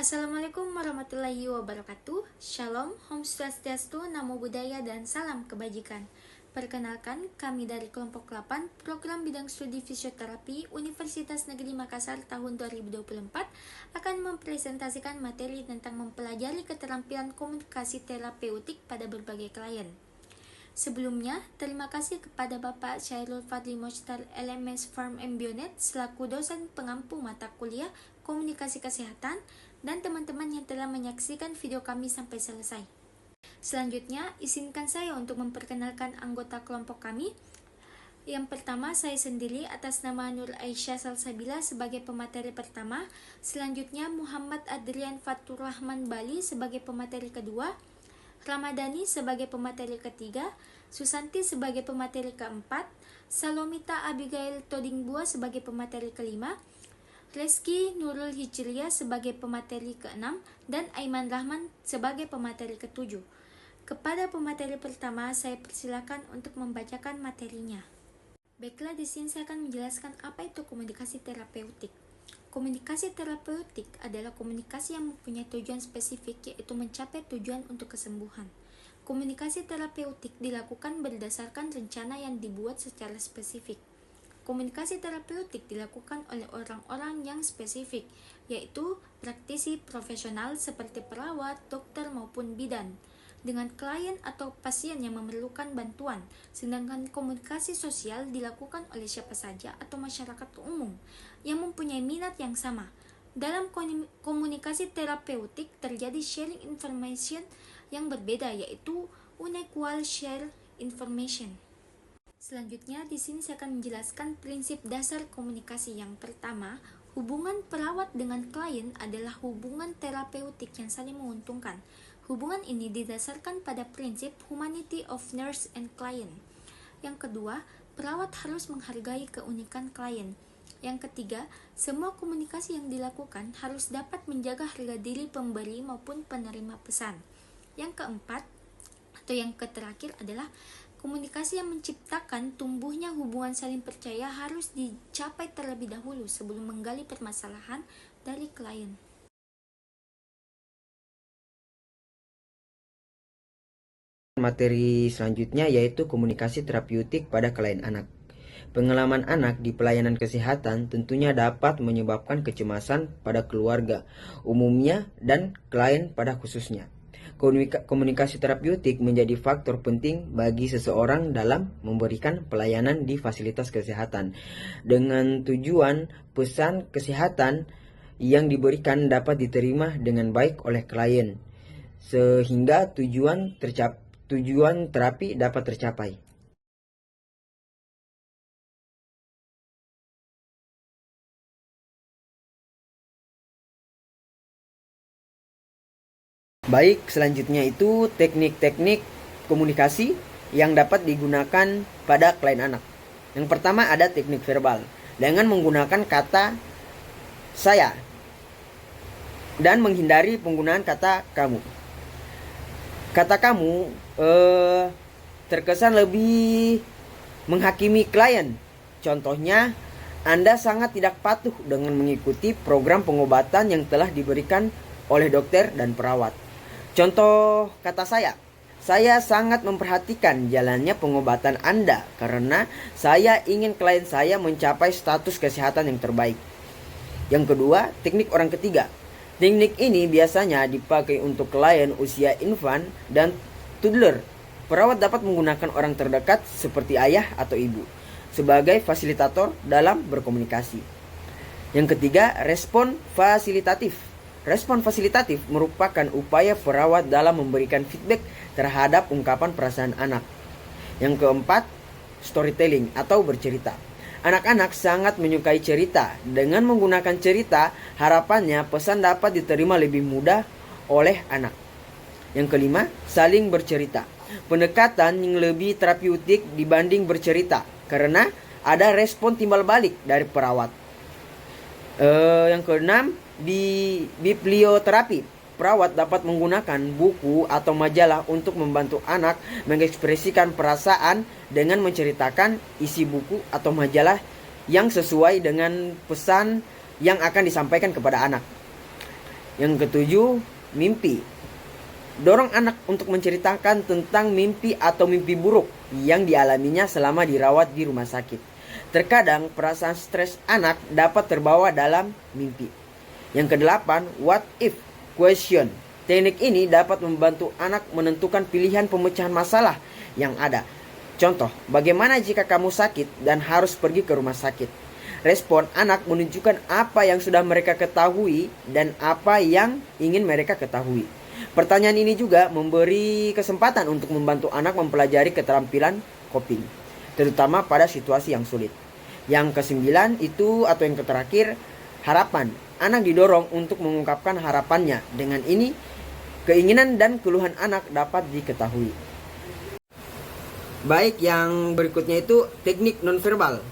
Assalamualaikum warahmatullahi wabarakatuh. Shalom, Om Swastiastu, Namo Buddhaya, dan salam kebajikan. Perkenalkan, kami dari kelompok 8 program bidang studi fisioterapi Universitas Negeri Makassar tahun 2024 akan mempresentasikan materi tentang mempelajari keterampilan komunikasi terapeutik pada berbagai klien. Sebelumnya, terima kasih kepada Bapak Syairul Fadli Mochtar LMS Farm Embionet selaku dosen pengampu mata kuliah Komunikasi Kesehatan dan teman-teman yang telah menyaksikan video kami sampai selesai. Selanjutnya, izinkan saya untuk memperkenalkan anggota kelompok kami. Yang pertama, saya sendiri atas nama Nur Aisyah Salsabila sebagai pemateri pertama. Selanjutnya, Muhammad Adrian Fatur Rahman Bali sebagai pemateri kedua. Ramadhani sebagai pemateri ketiga, Susanti sebagai pemateri keempat, Salomita Abigail Todingbua sebagai pemateri kelima, Reski Nurul Hijriah sebagai pemateri keenam, dan Aiman Rahman sebagai pemateri ketujuh. Kepada pemateri pertama, saya persilakan untuk membacakan materinya. Baiklah, di sini saya akan menjelaskan apa itu komunikasi terapeutik. Komunikasi terapeutik adalah komunikasi yang mempunyai tujuan spesifik, yaitu mencapai tujuan untuk kesembuhan. Komunikasi terapeutik dilakukan berdasarkan rencana yang dibuat secara spesifik. Komunikasi terapeutik dilakukan oleh orang-orang yang spesifik, yaitu praktisi profesional seperti perawat, dokter, maupun bidan, dengan klien atau pasien yang memerlukan bantuan, sedangkan komunikasi sosial dilakukan oleh siapa saja atau masyarakat umum yang mempunyai minat yang sama. Dalam komunikasi terapeutik terjadi sharing information yang berbeda, yaitu unequal share information. Selanjutnya, di sini saya akan menjelaskan prinsip dasar komunikasi. Yang pertama, hubungan perawat dengan klien adalah hubungan terapeutik yang saling menguntungkan. Hubungan ini didasarkan pada prinsip humanity of nurse and client. Yang kedua, perawat harus menghargai keunikan klien. Yang ketiga, semua komunikasi yang dilakukan harus dapat menjaga harga diri pemberi maupun penerima pesan. Yang keempat, atau yang terakhir adalah komunikasi yang menciptakan tumbuhnya hubungan saling percaya harus dicapai terlebih dahulu sebelum menggali permasalahan dari klien. Materi selanjutnya yaitu komunikasi terapeutik pada klien anak. Pengalaman anak di pelayanan kesehatan tentunya dapat menyebabkan kecemasan pada keluarga umumnya dan klien pada khususnya. Komunikasi terapeutik menjadi faktor penting bagi seseorang dalam memberikan pelayanan di fasilitas kesehatan dengan tujuan pesan kesehatan yang diberikan dapat diterima dengan baik oleh klien sehingga tujuan terapi dapat tercapai. Baik, selanjutnya itu teknik-teknik komunikasi yang dapat digunakan pada klien anak. Yang pertama ada teknik verbal dengan menggunakan kata saya dan menghindari penggunaan kata kamu. Kata kamu terkesan lebih menghakimi klien. Contohnya, Anda sangat tidak patuh dengan mengikuti program pengobatan yang telah diberikan oleh dokter dan perawat. Contoh kata saya sangat memperhatikan jalannya pengobatan Anda karena saya ingin klien saya mencapai status kesehatan yang terbaik. Yang kedua, teknik orang ketiga. Teknik ini biasanya dipakai untuk klien usia infan dan toddler. Perawat dapat menggunakan orang terdekat seperti ayah atau ibu sebagai fasilitator dalam berkomunikasi. Yang ketiga, respon fasilitatif. Respon fasilitatif merupakan upaya perawat dalam memberikan feedback terhadap ungkapan perasaan anak. Yang keempat, storytelling atau bercerita. Anak-anak sangat menyukai cerita. Dengan menggunakan cerita, harapannya pesan dapat diterima lebih mudah oleh anak. Yang kelima, saling bercerita. Pendekatan yang lebih terapeutik dibanding bercerita karena ada respon timbal balik dari perawat. Yang keenam, biblioterapi. Perawat dapat menggunakan buku atau majalah untuk membantu anak mengekspresikan perasaan dengan menceritakan isi buku atau majalah yang sesuai dengan pesan yang akan disampaikan kepada anak. Yang ketujuh, mimpi. Dorong anak untuk menceritakan tentang mimpi atau mimpi buruk yang dialaminya selama dirawat di rumah sakit. Terkadang perasaan stres anak dapat terbawa dalam mimpi. Yang kedelapan, what if question. Teknik ini dapat membantu anak menentukan pilihan pemecahan masalah yang ada. Contoh, bagaimana jika kamu sakit dan harus pergi ke rumah sakit? Respon anak menunjukkan apa yang sudah mereka ketahui dan apa yang ingin mereka ketahui. Pertanyaan ini juga memberi kesempatan untuk membantu anak mempelajari keterampilan coping, terutama pada situasi yang sulit. Yang kesembilan itu atau yang terakhir, harapan. Anak didorong untuk mengungkapkan harapannya. Dengan ini, keinginan dan keluhan anak dapat diketahui. Baik, yang berikutnya itu teknik nonverbal.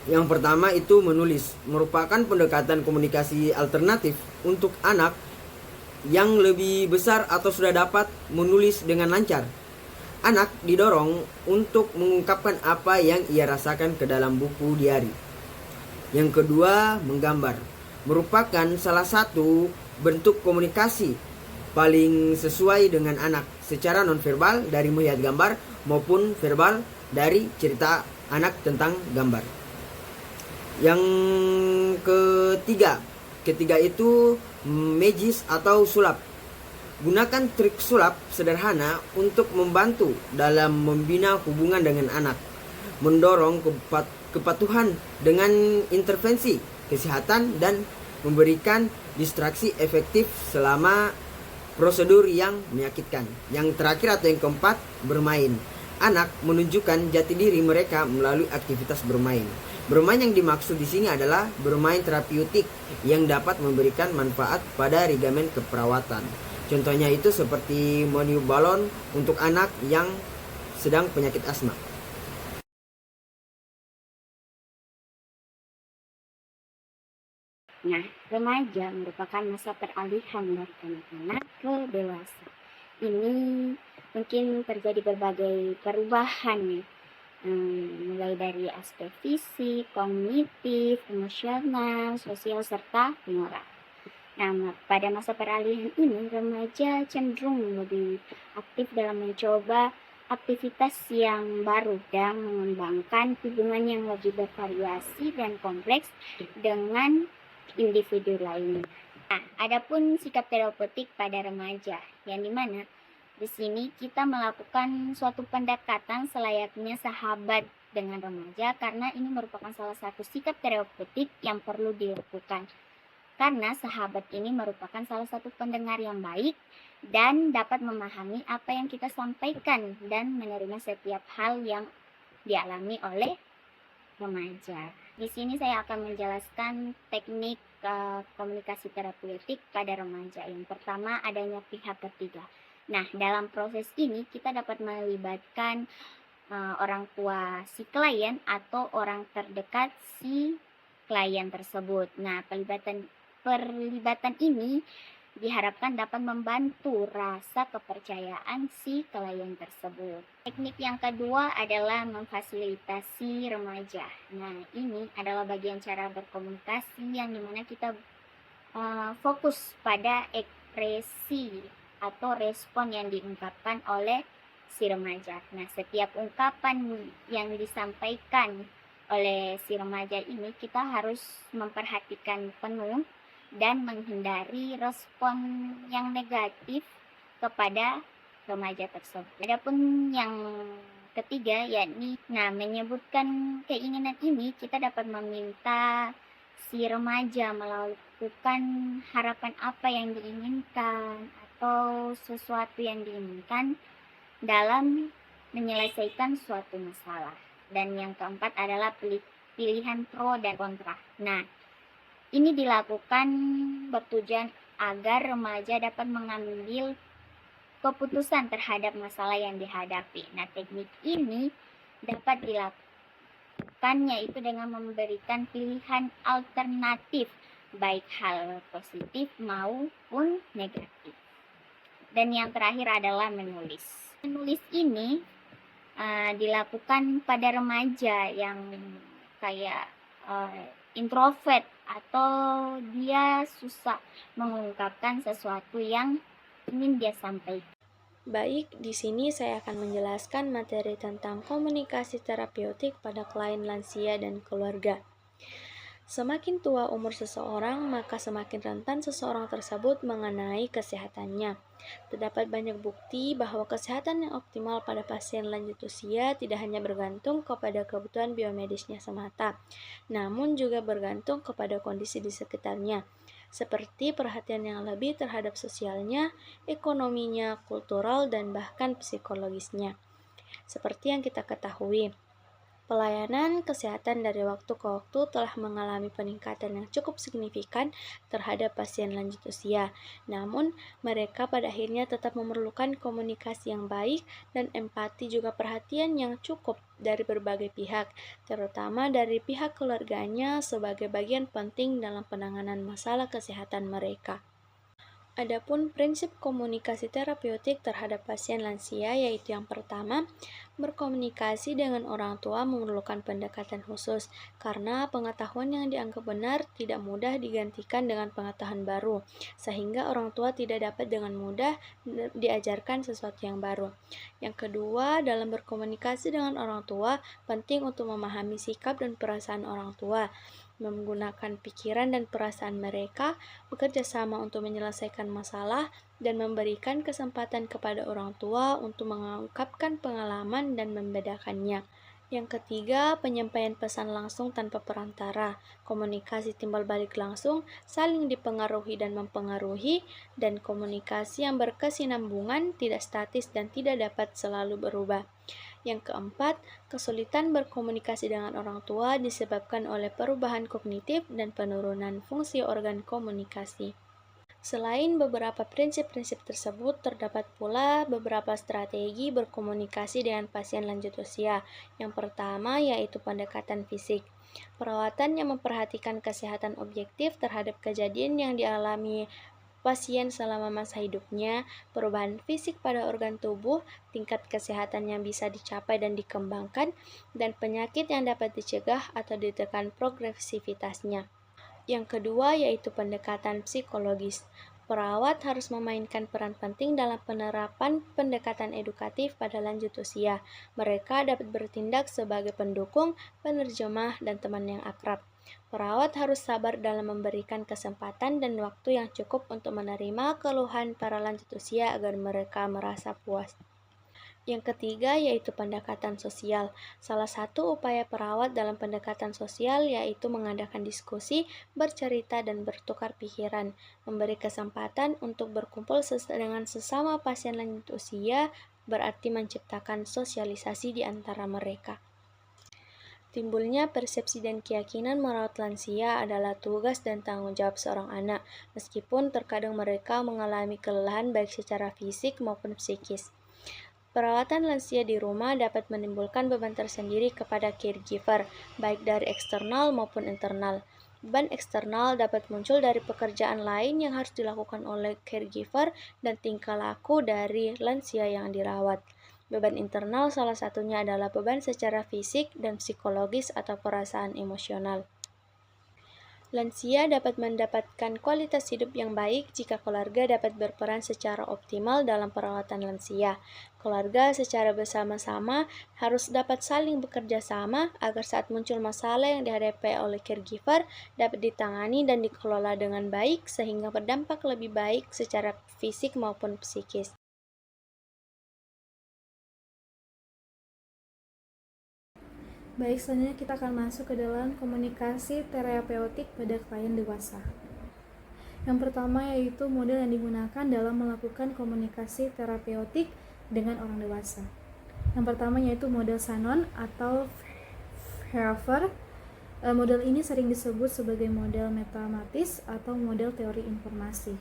Yang pertama itu menulis, merupakan pendekatan komunikasi alternatif untuk anak yang lebih besar atau sudah dapat menulis dengan lancar. Anak didorong untuk mengungkapkan apa yang ia rasakan ke dalam buku diari. Yang kedua, menggambar. Merupakan salah satu bentuk komunikasi paling sesuai dengan anak secara nonverbal dari melihat gambar maupun verbal dari cerita anak tentang gambar. Yang ketiga itu magis atau sulap. Gunakan trik sulap sederhana untuk membantu dalam membina hubungan dengan anak, mendorong kepatuhan dengan intervensi kesehatan dan memberikan distraksi efektif selama prosedur yang menyakitkan. Yang terakhir atau yang keempat, bermain. Anak menunjukkan jati diri mereka melalui aktivitas bermain. Bermain yang dimaksud di sini adalah bermain terapeutik yang dapat memberikan manfaat pada ligamen keperawatan. Contohnya itu seperti meniup balon untuk anak yang sedang penyakit asma. Nah, remaja merupakan masa peralihan dari anak-anak ke dewasa. Ini mungkin terjadi berbagai perubahan nih, mulai dari aspek fisik, kognitif, emosional, sosial, serta moral. Nah, pada masa peralihan ini, remaja cenderung lebih aktif dalam mencoba aktivitas yang baru dan mengembangkan hubungan yang lebih bervariasi dan kompleks dengan individu lainnya. Nah, adapun sikap terapeutik pada remaja, yang dimana di sini kita melakukan suatu pendekatan selayaknya sahabat dengan remaja karena ini merupakan salah satu sikap terapeutik yang perlu dilakukan. Karena sahabat ini merupakan salah satu pendengar yang baik dan dapat memahami apa yang kita sampaikan dan menerima setiap hal yang dialami oleh remaja. Di sini saya akan menjelaskan teknik komunikasi terapeutik pada remaja. Yang pertama, adanya pihak ketiga. Nah, dalam proses ini kita dapat melibatkan orang tua si klien atau orang terdekat si klien tersebut. Nah, perlibatan ini diharapkan dapat membantu rasa kepercayaan si klien tersebut. Teknik yang kedua adalah memfasilitasi remaja. Nah, ini adalah bagian cara berkomunikasi yang dimana kita fokus pada ekspresi atau respon yang diungkapkan oleh si remaja. Nah, setiap ungkapan yang disampaikan oleh si remaja ini kita harus memperhatikan penuh dan menghindari respon yang negatif kepada remaja tersebut. Adapun yang ketiga yakni menyebutkan keinginan ini, kita dapat meminta si remaja melakukan harapan apa yang diinginkan atau sesuatu yang diinginkan dalam menyelesaikan suatu masalah. Dan yang keempat adalah pilihan pro dan kontra. Nah, ini dilakukan bertujuan agar remaja dapat mengambil keputusan terhadap masalah yang dihadapi. Nah, teknik ini dapat dilakukan yaitu dengan memberikan pilihan alternatif baik hal positif maupun negatif. Dan yang terakhir adalah menulis. Menulis ini dilakukan pada remaja yang kayak introvert atau dia susah mengungkapkan sesuatu yang ingin dia sampaikan. Baik, di sini saya akan menjelaskan materi tentang komunikasi terapeutik pada klien lansia dan keluarga. Semakin tua umur seseorang, maka semakin rentan seseorang tersebut mengenai kesehatannya. Terdapat banyak bukti bahwa kesehatan yang optimal pada pasien lanjut usia tidak hanya bergantung kepada kebutuhan biomedisnya semata, namun juga bergantung kepada kondisi di sekitarnya, seperti perhatian yang lebih terhadap sosialnya, ekonominya, kultural, dan bahkan psikologisnya. Seperti yang kita ketahui, pelayanan kesehatan dari waktu ke waktu telah mengalami peningkatan yang cukup signifikan terhadap pasien lanjut usia. Namun, mereka pada akhirnya tetap memerlukan komunikasi yang baik dan empati juga perhatian yang cukup dari berbagai pihak, terutama dari pihak keluarganya sebagai bagian penting dalam penanganan masalah kesehatan mereka. Adapun prinsip komunikasi terapeutik terhadap pasien lansia yaitu yang pertama, berkomunikasi dengan orang tua memerlukan pendekatan khusus karena pengetahuan yang dianggap benar tidak mudah digantikan dengan pengetahuan baru, sehingga orang tua tidak dapat dengan mudah diajarkan sesuatu yang baru. Yang kedua, dalam berkomunikasi dengan orang tua, penting untuk memahami sikap dan perasaan orang tua, menggunakan pikiran dan perasaan mereka, bekerja sama untuk menyelesaikan masalah, dan memberikan kesempatan kepada orang tua untuk mengungkapkan pengalaman dan membedakannya. Yang ketiga, penyampaian pesan langsung tanpa perantara, komunikasi timbal balik langsung, saling dipengaruhi dan mempengaruhi, dan komunikasi yang berkesinambungan, tidak statis dan tidak dapat selalu berubah. Yang keempat, kesulitan berkomunikasi dengan orang tua disebabkan oleh perubahan kognitif dan penurunan fungsi organ komunikasi. Selain beberapa prinsip-prinsip tersebut, terdapat pula beberapa strategi berkomunikasi dengan pasien lanjut usia. Yang pertama yaitu pendekatan fisik. Perawatan yang memperhatikan kesehatan objektif terhadap kejadian yang dialami pasien selama masa hidupnya, perubahan fisik pada organ tubuh, tingkat kesehatan yang bisa dicapai dan dikembangkan, dan penyakit yang dapat dicegah atau ditekan progresivitasnya. Yang kedua yaitu pendekatan psikologis. Perawat harus memainkan peran penting dalam penerapan pendekatan edukatif pada lanjut usia. Mereka dapat bertindak sebagai pendukung, penerjemah, dan teman yang akrab. Perawat harus sabar dalam memberikan kesempatan dan waktu yang cukup untuk menerima keluhan para lanjut usia agar mereka merasa puas. Yang ketiga yaitu pendekatan sosial. Salah satu upaya perawat dalam pendekatan sosial yaitu mengadakan diskusi, bercerita, dan bertukar pikiran, memberi kesempatan untuk berkumpul dengan sesama pasien lanjut usia, berarti menciptakan sosialisasi di antara mereka. Timbulnya persepsi dan keyakinan merawat lansia adalah tugas dan tanggung jawab seorang anak, meskipun terkadang mereka mengalami kelelahan baik secara fisik maupun psikis. Perawatan lansia di rumah dapat menimbulkan beban tersendiri kepada caregiver, baik dari eksternal maupun internal. Beban eksternal dapat muncul dari pekerjaan lain yang harus dilakukan oleh caregiver dan tingkah laku dari lansia yang dirawat. Beban internal salah satunya adalah beban secara fisik dan psikologis atau perasaan emosional. Lansia dapat mendapatkan kualitas hidup yang baik jika keluarga dapat berperan secara optimal dalam perawatan lansia. Keluarga secara bersama-sama harus dapat saling bekerja sama agar saat muncul masalah yang dihadapi oleh caregiver dapat ditangani dan dikelola dengan baik sehingga berdampak lebih baik secara fisik maupun psikis. Baik, selanjutnya kita akan masuk ke dalam komunikasi terapeutik pada klien dewasa. Yang pertama yaitu model yang digunakan dalam melakukan komunikasi terapeutik dengan orang dewasa. Yang pertama yaitu model Shannon atau Verhoeven. Model ini sering disebut sebagai model metamatis atau model teori informasi.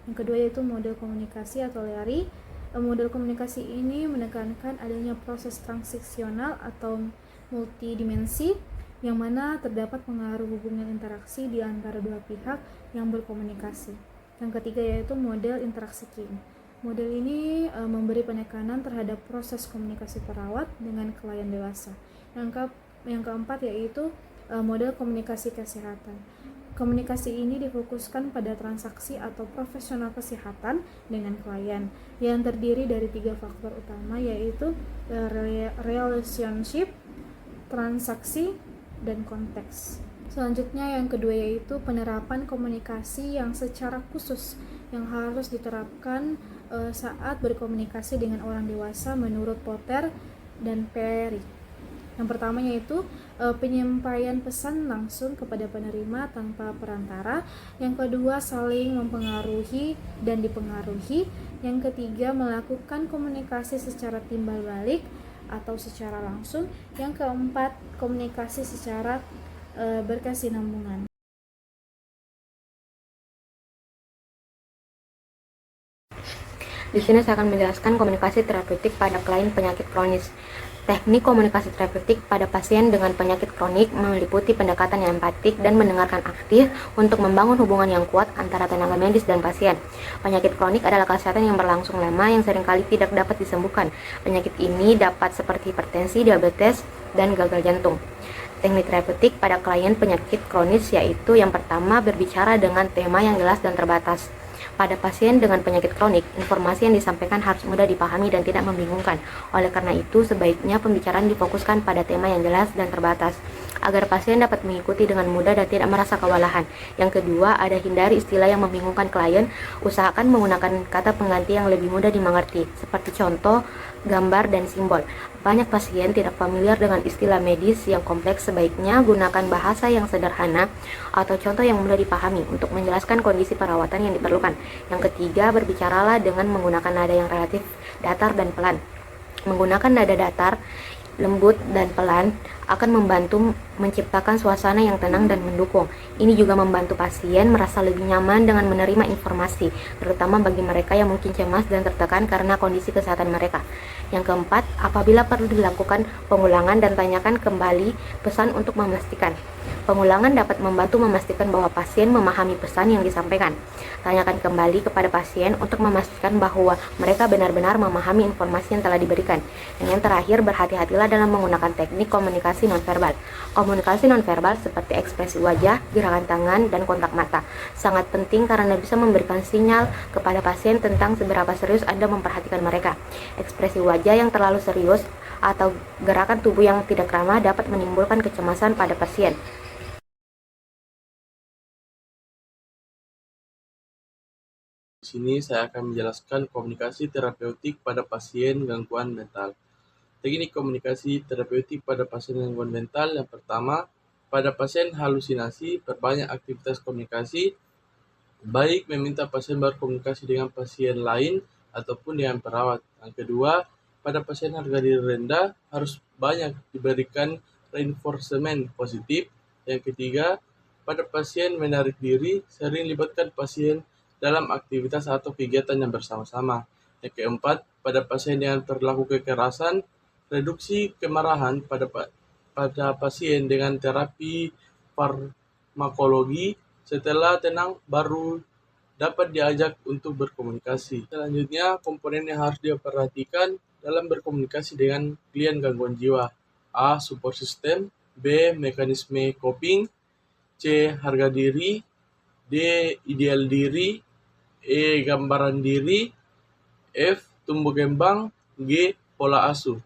Yang kedua yaitu model komunikasi atau Leary. Model komunikasi ini menekankan adanya proses transisional atau multidimensi yang mana terdapat pengaruh hubungan interaksi di antara dua pihak yang berkomunikasi. Yang ketiga yaitu model interaksi King. Model ini memberi penekanan terhadap proses komunikasi perawat dengan klien dewasa. Yang keempat yaitu model komunikasi kesehatan. Komunikasi ini difokuskan pada transaksi atau profesional kesehatan dengan klien yang terdiri dari 3 faktor utama, yaitu relationship, transaksi, dan konteks. Selanjutnya yang kedua yaitu penerapan komunikasi yang secara khusus yang harus diterapkan saat berkomunikasi dengan orang dewasa menurut Potter dan Perry. Yang pertama yaitu penyampaian pesan langsung kepada penerima tanpa perantara. Yang kedua, saling mempengaruhi dan dipengaruhi. Yang ketiga, melakukan komunikasi secara timbal balik atau secara langsung. Yang keempat, komunikasi secara berkesinambungan. Di sini saya akan menjelaskan komunikasi terapeutik pada klien penyakit kronis. Teknik komunikasi terapeutik pada pasien dengan penyakit kronik meliputi pendekatan yang empatik dan mendengarkan aktif untuk membangun hubungan yang kuat antara tenaga medis dan pasien. Penyakit kronik adalah kesehatan yang berlangsung lama yang seringkali tidak dapat disembuhkan. Penyakit ini dapat seperti hipertensi, diabetes, dan gagal jantung. Teknik terapeutik pada klien penyakit kronis yaitu yang pertama, berbicara dengan tema yang jelas dan terbatas. Pada pasien dengan penyakit kronik, informasi yang disampaikan harus mudah dipahami dan tidak membingungkan. Oleh karena itu, sebaiknya pembicaraan difokuskan pada tema yang jelas dan terbatas, agar pasien dapat mengikuti dengan mudah dan tidak merasa kewalahan. Yang kedua, ada hindari istilah yang membingungkan klien. Usahakan menggunakan kata pengganti yang lebih mudah dimengerti, seperti contoh, gambar, dan simbol. Banyak pasien tidak familiar dengan istilah medis yang kompleks, sebaiknya gunakan bahasa yang sederhana atau contoh yang mudah dipahami untuk menjelaskan kondisi perawatan yang diperlukan. Yang ketiga, berbicaralah dengan menggunakan nada yang relatif datar dan pelan. Menggunakan nada datar, lembut, dan pelan akan membantu menciptakan suasana yang tenang dan mendukung. Ini juga membantu pasien merasa lebih nyaman dengan menerima informasi, terutama bagi mereka yang mungkin cemas dan tertekan karena kondisi kesehatan mereka. Yang keempat, apabila perlu dilakukan pengulangan dan tanyakan kembali pesan untuk memastikan. Pengulangan dapat membantu memastikan bahwa pasien memahami pesan yang disampaikan. Tanyakan kembali kepada pasien untuk memastikan bahwa mereka benar-benar memahami informasi yang telah diberikan. Dan yang terakhir, berhati-hatilah dalam menggunakan teknik komunikasi nonverbal. Komunikasi nonverbal seperti ekspresi wajah, gerakan tangan, dan kontak mata sangat penting karena bisa memberikan sinyal kepada pasien tentang seberapa serius Anda memperhatikan mereka. Ekspresi wajah yang terlalu serius atau gerakan tubuh yang tidak ramah dapat menimbulkan kecemasan pada pasien. Di sini saya akan menjelaskan komunikasi terapeutik pada pasien gangguan mental. Teknik komunikasi terapeutik pada pasien gangguan mental yang pertama, pada pasien halusinasi, perbanyak aktivitas komunikasi, baik meminta pasien berkomunikasi dengan pasien lain ataupun dengan perawat. Yang kedua, pada pasien harga diri rendah, harus banyak diberikan reinforcement positif. Yang ketiga, pada pasien menarik diri, sering libatkan pasien dalam aktivitas atau kegiatan yang bersama-sama. Yang keempat, pada pasien yang perilaku kekerasan, reduksi kemarahan pada pasien dengan terapi farmakologi. Setelah tenang, baru dapat diajak untuk berkomunikasi. Selanjutnya, komponen yang harus diperhatikan dalam berkomunikasi dengan klien gangguan jiwa. A. Support system. B. Mekanisme coping. C. Harga diri. D. Ideal diri. E. Gambaran diri. F. Tumbuh kembang. G. Pola asuh.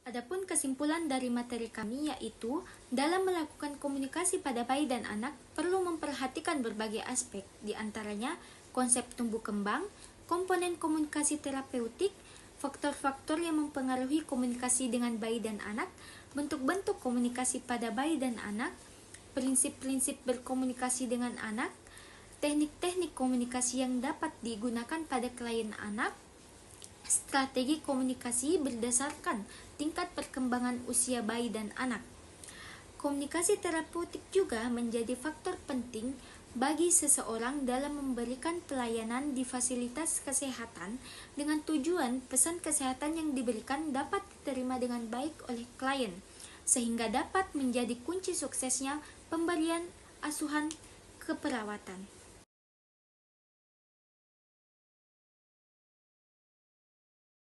Adapun kesimpulan dari materi kami yaitu, dalam melakukan komunikasi pada bayi dan anak perlu memperhatikan berbagai aspek, diantaranya konsep tumbuh kembang, komponen komunikasi terapeutik, faktor-faktor yang mempengaruhi komunikasi dengan bayi dan anak, bentuk-bentuk komunikasi pada bayi dan anak, prinsip-prinsip berkomunikasi dengan anak, teknik-teknik komunikasi yang dapat digunakan pada klien anak, strategi komunikasi berdasarkan tingkat perkembangan usia bayi dan anak. Komunikasi terapeutik juga menjadi faktor penting bagi seseorang dalam memberikan pelayanan di fasilitas kesehatan dengan tujuan pesan kesehatan yang diberikan dapat diterima dengan baik oleh klien, sehingga dapat menjadi kunci suksesnya pemberian asuhan keperawatan.